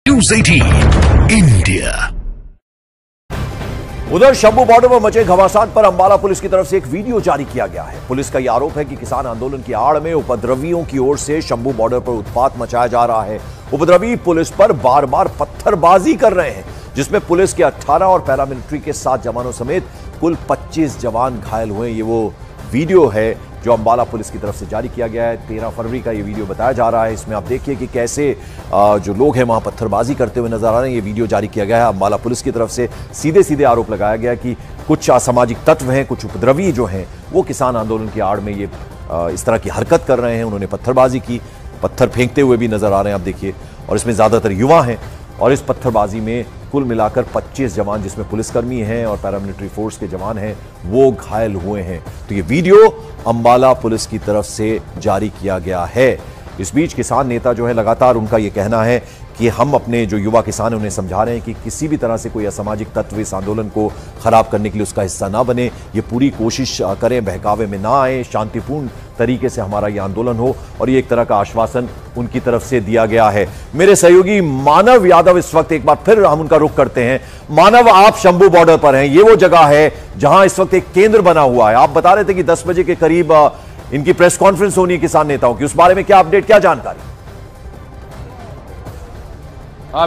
News 18 India. उधर Shambhu border पर मचे घमासान पर अंबाला पुलिस की तरफ से एक वीडियो जारी किया गया है। पुलिस का यह आरोप है कि किसान आंदोलन की आड़ में उपद्रवियों की ओर से शंभू बॉर्डर पर उत्पात मचाया जा रहा है। उपद्रवी पुलिस पर बार बार पत्थरबाजी कर रहे हैं, जिसमें पुलिस के 18 और पैरामिलिट्री के 7 जवानों समेत कुल 25 जवान घायल हुए। ये वो वीडियो है जो अंबाला पुलिस की तरफ से जारी किया गया है। 13 फरवरी का ये वीडियो बताया जा रहा है। इसमें आप देखिए कि कैसे जो लोग हैं वहां पत्थरबाजी करते हुए नजर आ रहे हैं। ये वीडियो जारी किया गया है अंबाला पुलिस की तरफ से। सीधे सीधे आरोप लगाया गया कि कुछ असामाजिक तत्व हैं, कुछ उपद्रवी जो हैं वो किसान आंदोलन की आड़ में ये इस तरह की हरकत कर रहे हैं। उन्होंने पत्थरबाजी की, पत्थर फेंकते हुए भी नजर आ रहे हैं आप देखिए, और इसमें ज्यादातर युवा हैं। और इस पत्थरबाजी में कुल मिलाकर 25 जवान, जिसमें पुलिसकर्मी हैं और पैरामिलिट्री फोर्स के जवान हैं, वो घायल हुए हैं। तो ये वीडियो अंबाला पुलिस की तरफ से जारी किया गया है। इस बीच किसान नेता जो है लगातार उनका ये कहना है कि हम अपने जो युवा किसान हैं उन्हें समझा रहे हैं कि किसी भी तरह से कोई असामाजिक तत्व इस आंदोलन को खराब करने के लिए उसका हिस्सा ना बने। ये पूरी कोशिश करें, बहकावे में ना आए, शांतिपूर्ण तरीके से हमारा ये आंदोलन हो। और ये एक तरह का आश्वासन उनकी तरफ से दिया गया है। मेरे सहयोगी मानव यादव इस वक्त, एक बार फिर हम उनका रुख करते हैं। मानव, आप शंभू बॉर्डर पर हैं, ये वो जगह है जहां इस वक्त एक केंद्र बना हुआ है। आप बता रहे थे कि 10 बजे के करीब इनकी प्रेस कॉन्फ्रेंस होनी है किसान नेताओं की, उस बारे में क्या अपडेट, क्या जानकारी?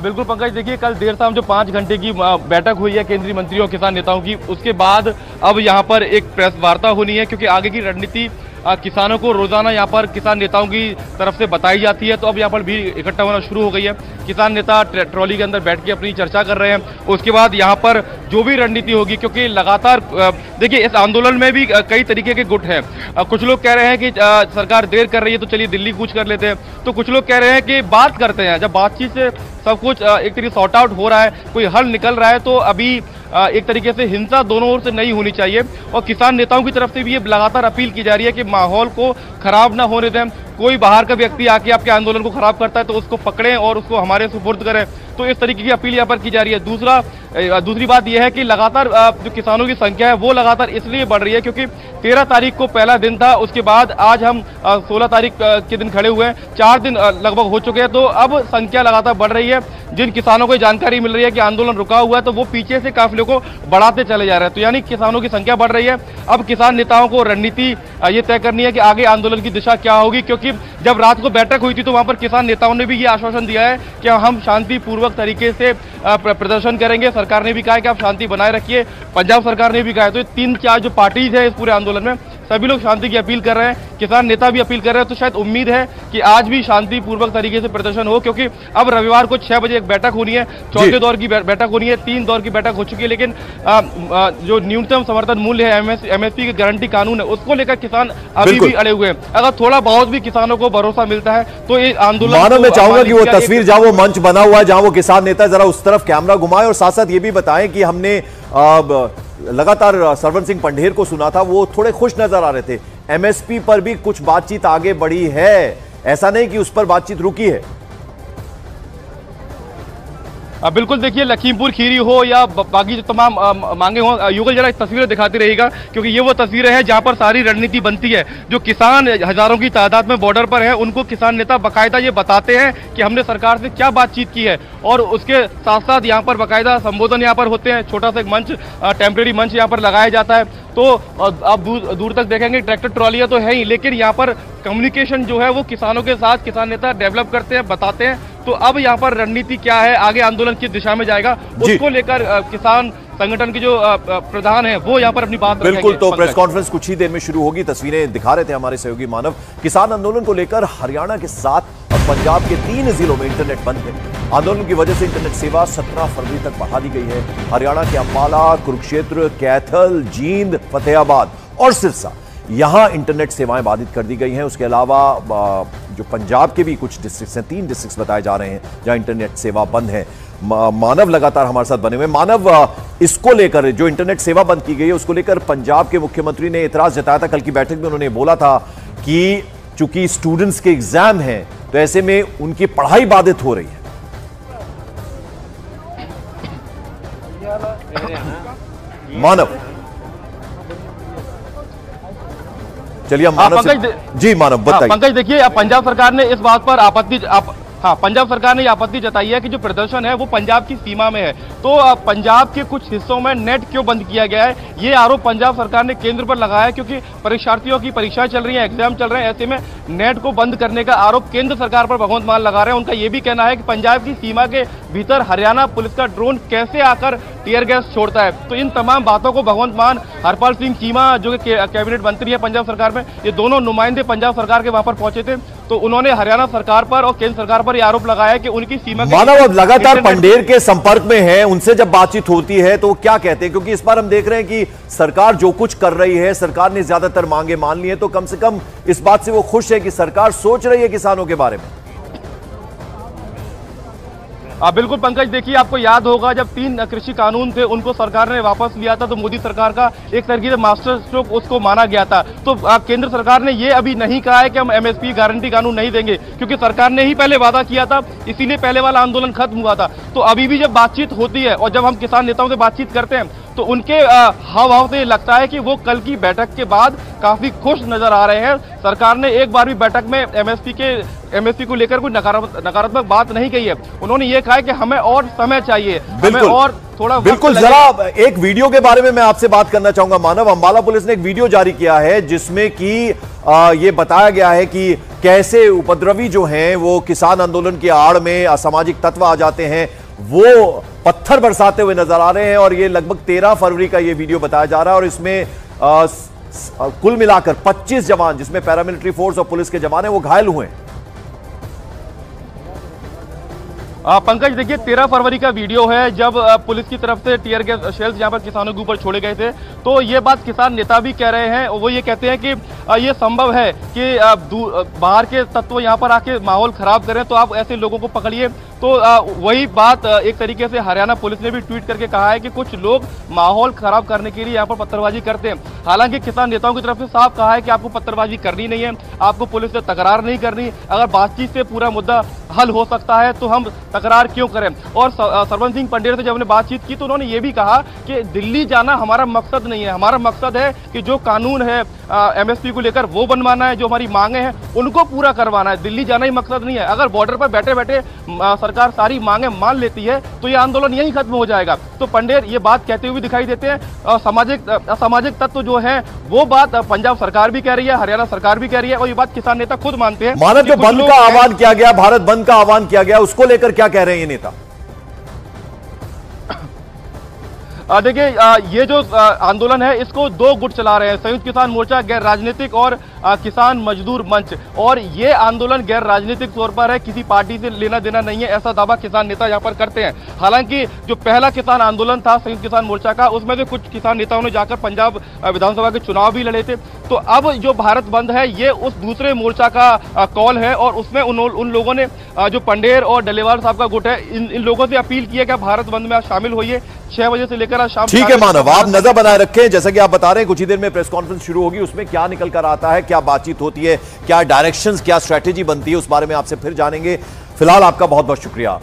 बिल्कुल पंकज, देखिए कल देर शाम जो 5 घंटे की बैठक हुई है केंद्रीय मंत्रियों और किसान नेताओं की, उसके बाद अब यहाँ पर एक प्रेस वार्ता होनी है, क्योंकि आगे की रणनीति किसानों को रोजाना यहाँ पर किसान नेताओं की तरफ से बताई जाती है। तो अब यहाँ पर भीड़ इकट्ठा होना शुरू हो गई है। किसान नेता ट्रॉली के अंदर बैठ के अपनी चर्चा कर रहे हैं। उसके बाद यहाँ पर जो भी रणनीति होगी, क्योंकि लगातार देखिए इस आंदोलन में भी कई तरीके के गुट हैं। कुछ लोग कह रहे हैं कि सरकार देर कर रही है तो चलिए दिल्ली कूच कर लेते हैं, तो कुछ लोग कह रहे हैं कि बात करते हैं, जब बातचीत से सब कुछ एक तरीके सॉर्ट आउट हो रहा है, कोई हल निकल रहा है, तो अभी एक तरीके से हिंसा दोनों ओर से नहीं होनी चाहिए। और किसान नेताओं की तरफ से भी ये लगातार अपील की जा रही है कि माहौल को खराब ना होने दें। कोई बाहर का व्यक्ति आके आपके आंदोलन को खराब करता है तो उसको पकड़ें और उसको हमारे सुपुर्द करें। तो इस तरीके की अपील यहाँ पर की जा रही है। दूसरी बात यह है कि लगातार जो किसानों की संख्या है वो लगातार इसलिए बढ़ रही है क्योंकि 13 तारीख को पहला दिन था, उसके बाद आज हम 16 तारीख के दिन खड़े हुए हैं, 4 दिन लगभग हो चुके हैं। तो अब संख्या लगातार बढ़ रही है। जिन किसानों को जानकारी मिल रही है कि आंदोलन रुका हुआ है तो वो पीछे से काफिले को बढ़ाते चले जा रहे हैं। तो यानी किसानों की संख्या बढ़ रही है। अब किसान नेताओं को रणनीति ये तय करनी है कि आगे आंदोलन की दिशा क्या होगी, क्योंकि जब रात को बैठक हुई थी तो वहां पर किसान नेताओं ने भी ये आश्वासन दिया है कि हम शांतिपूर्वक तरीके से प्रदर्शन करेंगे। सरकार ने भी कहा है कि आप शांति बनाए रखिए, पंजाब सरकार ने भी कहा है। तो 3-4 जो पार्टीज है इस पूरे आंदोलन में, सभी लोग शांति की अपील कर रहे हैं, किसान नेता भी अपील कर रहे हैं। तो शायद उम्मीद है कि आज भी शांतिपूर्वक तरीके से प्रदर्शन हो, क्योंकि अब रविवार को 6 बजे एक बैठक होनी है, चौथे दौर की बैठक होनी है। 3 दौर की बैठक हो चुकी है, लेकिन जो न्यूनतम समर्थन मूल्य है, एमएसपी की गारंटी कानून है, उसको लेकर किसान अभी भी अड़े हुए हैं। अगर थोड़ा बहुत भी किसानों को भरोसा मिलता है तो ये आंदोलन। मानव, मैं चाहूंगा कि वो तस्वीर जहां वो मंच बना हुआ है, जहां वो किसान नेता, जरा उस तरफ कैमरा घुमाए और साथ साथ ये भी बताएं कि हमने लगातार सरवन सिंह पंढेर को सुना था, वो थोड़े खुश नजर आ रहे थे। एमएसपी पर भी कुछ बातचीत आगे बढ़ी है, ऐसा नहीं कि उस पर बातचीत रुकी है। बिल्कुल, देखिए लखीमपुर खीरी हो या बाकी जो तमाम मांगे हो, युगल जरा तस्वीरें दिखाती रहेगा, क्योंकि ये वो तस्वीरें हैं जहां पर सारी रणनीति बनती है। जो किसान हजारों की तादाद में बॉर्डर पर हैं, उनको किसान नेता बाकायदा ये बताते हैं कि हमने सरकार से क्या बातचीत की है, और उसके साथ साथ यहाँ पर बाकायदा संबोधन यहाँ पर होते हैं। छोटा सा एक मंच, टेम्परेरी मंच यहाँ पर लगाया जाता है। तो आप दूर तक देखेंगे ट्रैक्टर ट्रॉलियां तो है ही, लेकिन यहाँ पर कम्युनिकेशन जो है वो किसानों के साथ किसान नेता डेवलप करते हैं, बताते हैं। तो अब यहाँ पर रणनीति क्या है, आगे आंदोलन किस दिशा में जाएगा, उसको लेकर किसान संगठन के जो प्रधान है वो यहाँ पर अपनी बात रखेंगे। बिल्कुल, तो प्रेस कॉन्फ्रेंस कुछ ही देर में शुरू होगी। तस्वीरें दिखा रहे थे हमारे सहयोगी मानव। किसान आंदोलन को लेकर हरियाणा के 7 और पंजाब के 3 जिलों में इंटरनेट बंद है। आंदोलन की वजह से इंटरनेट सेवा 17 फरवरी तक बढ़ा दी गई है। हरियाणा के अंबाला, कुरुक्षेत्र, कैथल, जींद, फतेहाबाद और सिरसा, यहां इंटरनेट सेवाएं बाधित कर दी गई हैं। उसके अलावा जो पंजाब के भी कुछ डिस्ट्रिक्ट्स हैं, 3 डिस्ट्रिक्ट्स बताए जा रहे हैं जहां इंटरनेट सेवा बंद है। मानव लगातार हमारे साथ बने हुए। मानव, इसको लेकर जो इंटरनेट सेवा बंद की गई है उसको लेकर पंजाब के मुख्यमंत्री ने एतराज जताया था। कल की बैठक में उन्होंने बोला था कि चूंकि स्टूडेंट्स के एग्जाम हैं तो ऐसे में उनकी पढ़ाई बाधित हो रही है। मानव, चलिए हम मानव जी, मानव बताइए। पंकज, देखिए पंजाब सरकार ने इस बात पर हाँ, पंजाब सरकार ने आपत्ति जताई है कि जो प्रदर्शन है वो पंजाब की सीमा में है, तो पंजाब के कुछ हिस्सों में नेट क्यों बंद किया गया है, ये आरोप पंजाब सरकार ने केंद्र पर लगाया है, क्योंकि परीक्षार्थियों की परीक्षाएं चल रही हैं, एग्जाम चल रहे हैं, ऐसे में नेट को बंद करने का आरोप केंद्र सरकार पर भगवंत मान लगा रहे हैं। उनका ये भी कहना है कि पंजाब की सीमा के भीतर हरियाणा पुलिस का ड्रोन कैसे आकर टीयर गैस छोड़ता है। तो इन तमाम बातों को भगवंत मान, हरपाल सिंह चीमा जो कि कैबिनेट मंत्री है पंजाब सरकार में, ये दोनों नुमाइंदे पंजाब सरकार के वहां पर पहुंचे थे, तो उन्होंने हरियाणा सरकार पर और केंद्र सरकार पर यह आरोप लगाया कि उनकी सीमा मानव अब लगातार पंडेर के संपर्क में है, उनसे जब बातचीत होती है तो वो क्या कहते हैं? क्योंकि इस बार हम देख रहे हैं कि सरकार जो कुछ कर रही है, सरकार ने ज्यादातर मांगे मान ली है, तो कम से कम इस बात से वो खुश है कि सरकार सोच रही है किसानों के बारे में। बिल्कुल पंकज, देखिए आपको याद होगा जब 3 कृषि कानून थे उनको सरकार ने वापस लिया था, तो मोदी सरकार का एक तरीके से मास्टर स्ट्रोक उसको माना गया था। तो केंद्र सरकार ने ये अभी नहीं कहा है कि हम एमएसपी गारंटी कानून नहीं देंगे, क्योंकि सरकार ने ही पहले वादा किया था, इसीलिए पहले वाला आंदोलन खत्म हुआ था। तो अभी भी जब बातचीत होती है और जब हम किसान नेताओं से बातचीत करते हैं तो उनके हाव भाव से लगता है कि वो कल की बैठक के बाद काफी खुश नजर आ रहे हैं। सरकार ने एक बार भी बैठक में एमएसपी को लेकर कोई नकारात्मक बात नहीं कही है। उन्होंने ये कहा है कि हमें और समय चाहिए, हमें और थोड़ा बिल्कुल। जरा एक वीडियो के बारे में मैं आपसे बात करना चाहूंगा मानव। अंबाला पुलिस ने एक वीडियो जारी किया है जिसमें कि ये बताया गया है कि कैसे उपद्रवी जो हैं वो किसान आंदोलन की आड़ में असामाजिक तत्व आ जाते हैं, वो पत्थर बरसाते हुए नजर आ रहे हैं। और ये लगभग 13 फरवरी का ये वीडियो बताया जा रहा है और इसमें कुल मिलाकर 25 जवान, जिसमें पैरामिलिट्री फोर्स और पुलिस के जवान हैं, वो घायल हुए हैं। पंकज देखिए 13 फरवरी का वीडियो है जब पुलिस की तरफ से टीयर गैस शेल्स यहां पर किसानों के ऊपर छोड़े गए थे। तो ये बात किसान नेता भी कह रहे हैं, वो ये कहते हैं कि ये संभव है कि बाहर के तत्व यहां पर आके माहौल खराब करें, तो आप ऐसे लोगों को पकड़िए। तो वही बात एक तरीके से हरियाणा पुलिस ने भी ट्वीट करके कहा है कि कुछ लोग माहौल खराब करने के लिए यहाँ पर पत्थरबाजी करते हैं। हालांकि किसान नेताओं की तरफ से साफ कहा है कि आपको पत्थरबाजी करनी नहीं है, आपको पुलिस से तकरार नहीं करनी, अगर बातचीत से पूरा मुद्दा हल हो सकता है तो हम तकरार क्यों करें। और सरवन सिंह पंडेर से जब हमने बातचीत की तो उन्होंने ये भी कहा कि दिल्ली जाना हमारा मकसद नहीं है, हमारा मकसद है कि जो कानून है एमएसपी को लेकर वो बनवाना है, जो हमारी मांगे हैं उनको पूरा करवाना है, दिल्ली जाना ही मकसद नहीं है। अगर बॉर्डर पर बैठे बैठे सरकार सारी मांगे मान लेती है तो ये आंदोलन यहीं खत्म हो जाएगा। तो पंडेर ये बात कहते हुए दिखाई देते हैं। असामाजिक तत्व जो है वो बात पंजाब सरकार भी कह रही है, हरियाणा सरकार भी कह रही है, और ये बात किसान नेता खुद मानते हैं। मानव, जो बंद का आह्वान किया गया, भारत बंद का आह्वान किया गया, उसको लेकर क्या कह रहे हैं ये नेता? देखिए ये जो आंदोलन है इसको 2 गुट चला रहे हैं, संयुक्त किसान मोर्चा गैर राजनीतिक और किसान मजदूर मंच। और ये आंदोलन गैर राजनीतिक तौर पर है, किसी पार्टी से लेना देना नहीं है, ऐसा दावा किसान नेता यहाँ पर करते हैं। हालांकि जो पहला किसान आंदोलन था संयुक्त किसान मोर्चा का, उसमें से कुछ किसान नेताओं ने जाकर पंजाब विधानसभा के चुनाव भी लड़े थे। तो अब जो भारत बंद है ये उस दूसरे मोर्चा का कॉल है, और उसमें उन लोगों ने जो पंडेर और डलेवाल साहब का गुट है, इन लोगों से अपील की है कि आप भारत बंद में आप शामिल होइए 6 बजे से लेकर शाम। ठीक है मानव, आप नजर बनाए रखें। जैसा कि आप बता रहे हैं कुछ ही देर में प्रेस कॉन्फ्रेंस शुरू होगी, उसमें क्या निकल कर आता है, क्या बातचीत होती है, क्या डायरेक्शंस, क्या स्ट्रेटेजी बनती है, उस बारे में आपसे फिर जानेंगे। फिलहाल आपका बहुत बहुत शुक्रिया।